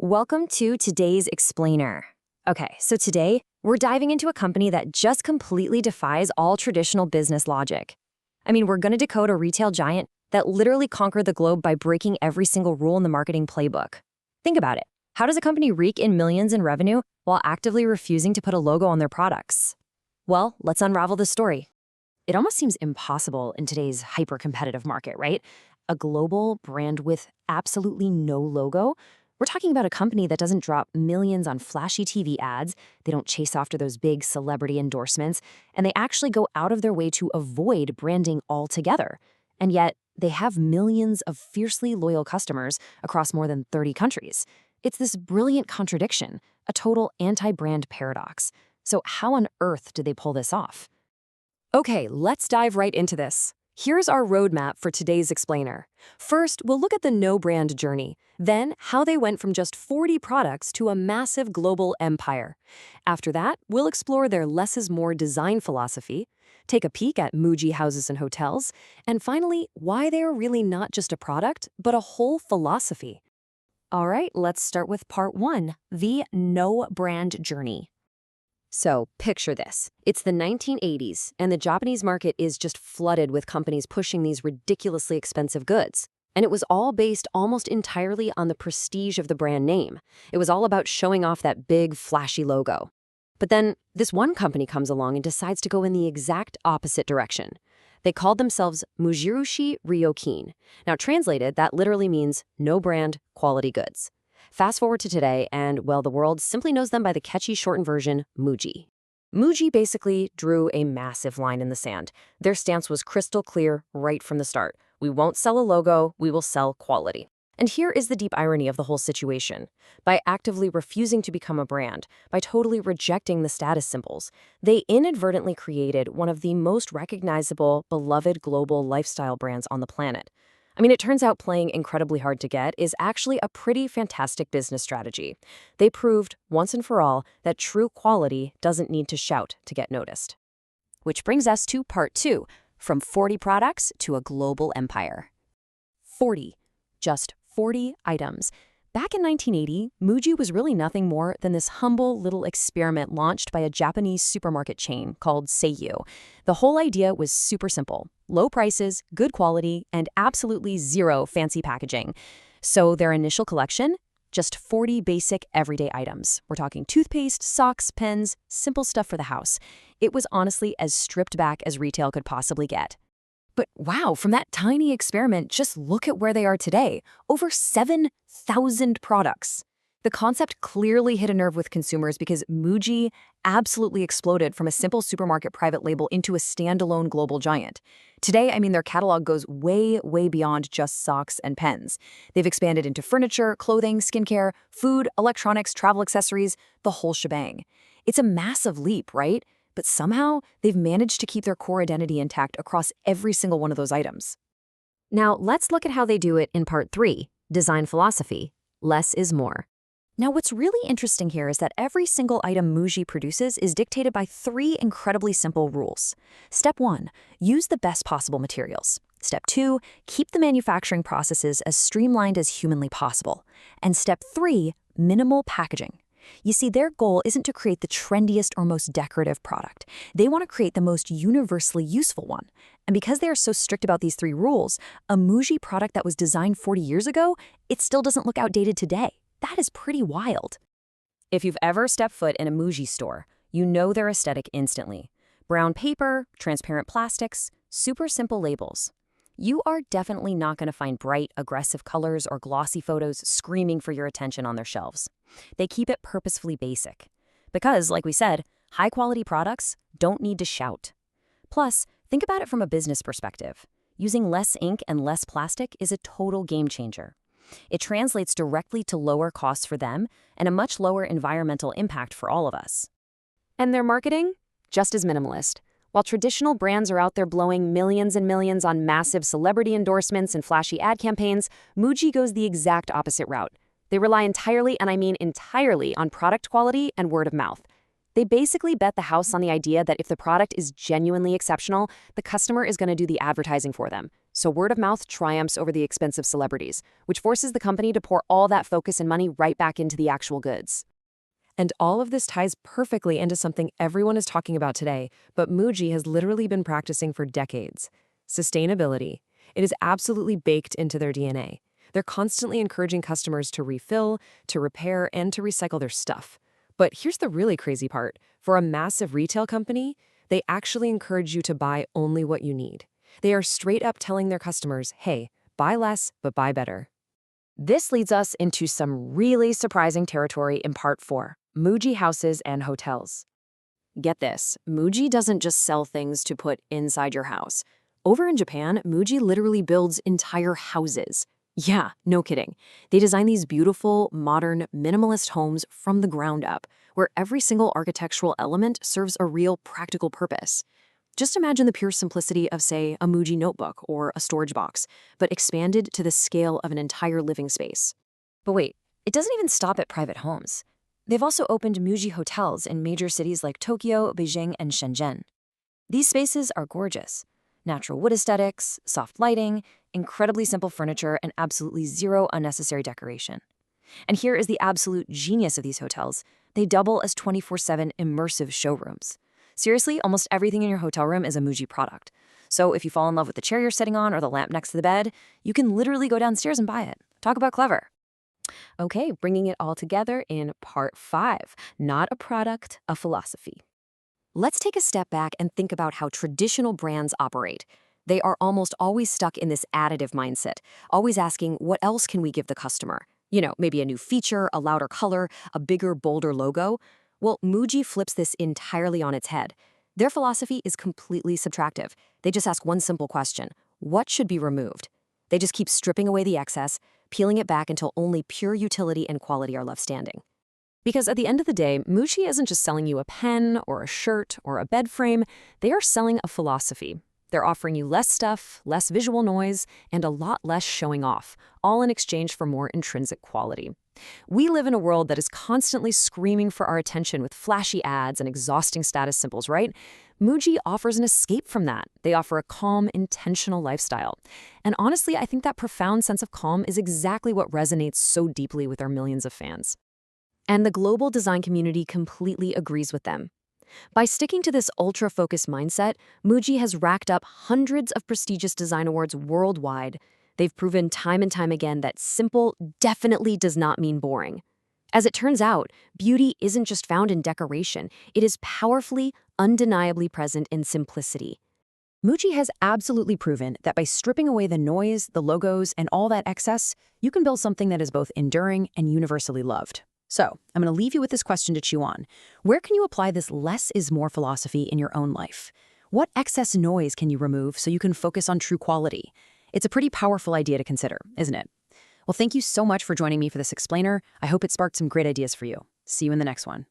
Welcome to today's explainer. Okay, so today we're diving into a company that just completely defies all traditional business logic. We're going to decode a retail giant that literally conquered the globe by breaking every single rule in the marketing playbook. Think about it. How does a company rake in millions in revenue while actively refusing to put a logo on their products? Well, let's unravel the story. It almost seems impossible in today's hyper-competitive market, right? A global brand with absolutely no logo. We're talking about a company that doesn't drop millions on flashy TV ads, they don't chase after those big celebrity endorsements, and they actually go out of their way to avoid branding altogether. And yet, they have millions of fiercely loyal customers across more than 30 countries. It's this brilliant contradiction, a total anti-brand paradox. So how on earth did they pull this off? Okay, let's dive right into this. Here's our roadmap for today's explainer. First, we'll look at the no-brand journey, then how they went from just 40 products to a massive global empire. After that, we'll explore their less is more design philosophy, take a peek at Muji houses and hotels, and finally, why they are really not just a product, but a whole philosophy. All right, let's start with part 1, the no-brand journey. So, picture this. It's the 1980s, and the Japanese market is just flooded with companies pushing these ridiculously expensive goods. And it was all based almost entirely on the prestige of the brand name. It was all about showing off that big, flashy logo. But then, this one company comes along and decides to go in the exact opposite direction. They called themselves Mujirushi Ryokin. Now, translated, that literally means no brand, quality goods. Fast forward to today, and, well, the world simply knows them by the catchy shortened version, Muji. Muji basically drew a massive line in the sand. Their stance was crystal clear right from the start. We won't sell a logo, we will sell quality. And here is the deep irony of the whole situation. By actively refusing to become a brand, by totally rejecting the status symbols, they inadvertently created one of the most recognizable, beloved global lifestyle brands on the planet. It turns out playing incredibly hard to get is actually a pretty fantastic business strategy. They proved, once and for all, that true quality doesn't need to shout to get noticed. Which brings us to part 2, from 40 products to a global empire. 40. Just 40 items. Back in 1980, Muji was really nothing more than this humble little experiment launched by a Japanese supermarket chain called Seiyu. The whole idea was super simple. Low prices, good quality, and absolutely zero fancy packaging. So their initial collection? Just 40 basic everyday items. We're talking toothpaste, socks, pens, simple stuff for the house. It was honestly as stripped back as retail could possibly get. But wow, from that tiny experiment, just look at where they are today. Over 7,000 products. The concept clearly hit a nerve with consumers because Muji absolutely exploded from a simple supermarket private label into a standalone global giant. Today, their catalog goes way, way beyond just socks and pens. They've expanded into furniture, clothing, skincare, food, electronics, travel accessories, the whole shebang. It's a massive leap, right? But somehow, they've managed to keep their core identity intact across every single one of those items. Now, let's look at how they do it in part 3, design philosophy. Less is more. Now, what's really interesting here is that every single item Muji produces is dictated by 3 incredibly simple rules. Step 1, use the best possible materials. Step 2, keep the manufacturing processes as streamlined as humanly possible. And step 3, minimal packaging. You see, their goal isn't to create the trendiest or most decorative product. They want to create the most universally useful one. And because they are so strict about these 3 rules, a Muji product that was designed 40 years ago, it still doesn't look outdated today. That is pretty wild. If you've ever stepped foot in a Muji store, you know their aesthetic instantly. Brown paper, transparent plastics, super simple labels. You are definitely not going to find bright, aggressive colors or glossy photos screaming for your attention on their shelves. They keep it purposefully basic. Because, like we said, high-quality products don't need to shout. Plus, think about it from a business perspective. Using less ink and less plastic is a total game changer. It translates directly to lower costs for them and a much lower environmental impact for all of us. And their marketing? Just as minimalist. While traditional brands are out there blowing millions and millions on massive celebrity endorsements and flashy ad campaigns, Muji goes the exact opposite route. They rely entirely, and I mean entirely, on product quality and word of mouth. They basically bet the house on the idea that if the product is genuinely exceptional, the customer is going to do the advertising for them. So word of mouth triumphs over the expensive celebrities, which forces the company to pour all that focus and money right back into the actual goods. And all of this ties perfectly into something everyone is talking about today, but Muji has literally been practicing for decades: sustainability. It is absolutely baked into their DNA. They're constantly encouraging customers to refill, to repair, and to recycle their stuff. But here's the really crazy part. For a massive retail company, they actually encourage you to buy only what you need. They are straight up telling their customers, hey, buy less, but buy better. This leads us into some really surprising territory in part 4, Muji houses and hotels. Get this, Muji doesn't just sell things to put inside your house. Over in Japan, Muji literally builds entire houses. Yeah, no kidding. They design these beautiful, modern, minimalist homes from the ground up, where every single architectural element serves a real practical purpose. Just imagine the pure simplicity of, say, a Muji notebook or a storage box, but expanded to the scale of an entire living space. But wait, it doesn't even stop at private homes. They've also opened Muji hotels in major cities like Tokyo, Beijing, and Shenzhen. These spaces are gorgeous. Natural wood aesthetics, soft lighting, incredibly simple furniture, and absolutely zero unnecessary decoration. And here is the absolute genius of these hotels. They double as 24/7 immersive showrooms. Seriously, almost everything in your hotel room is a Muji product. So if you fall in love with the chair you're sitting on or the lamp next to the bed, you can literally go downstairs and buy it. Talk about clever. Okay, bringing it all together in part 5, not a product, a philosophy. Let's take a step back and think about how traditional brands operate. They are almost always stuck in this additive mindset, always asking, what else can we give the customer? Maybe a new feature, a louder color, a bigger, bolder logo. Well, Muji flips this entirely on its head. Their philosophy is completely subtractive. They just ask one simple question: what should be removed? They just keep stripping away the excess, peeling it back until only pure utility and quality are left standing. Because at the end of the day, Muji isn't just selling you a pen or a shirt or a bed frame. They are selling a philosophy. They're offering you less stuff, less visual noise, and a lot less showing off, all in exchange for more intrinsic quality. We live in a world that is constantly screaming for our attention with flashy ads and exhausting status symbols, right? Muji offers an escape from that. They offer a calm, intentional lifestyle. And honestly, I think that profound sense of calm is exactly what resonates so deeply with our millions of fans. And the global design community completely agrees with them. By sticking to this ultra-focused mindset, Muji has racked up hundreds of prestigious design awards worldwide. They've proven time and time again that simple definitely does not mean boring. As it turns out, beauty isn't just found in decoration. It is powerfully, undeniably present in simplicity. Muji has absolutely proven that by stripping away the noise, the logos, and all that excess, you can build something that is both enduring and universally loved. So, I'm going to leave you with this question to chew on. Where can you apply this less is more philosophy in your own life? What excess noise can you remove so you can focus on true quality? It's a pretty powerful idea to consider, isn't it? Well, thank you so much for joining me for this explainer. I hope it sparked some great ideas for you. See you in the next one.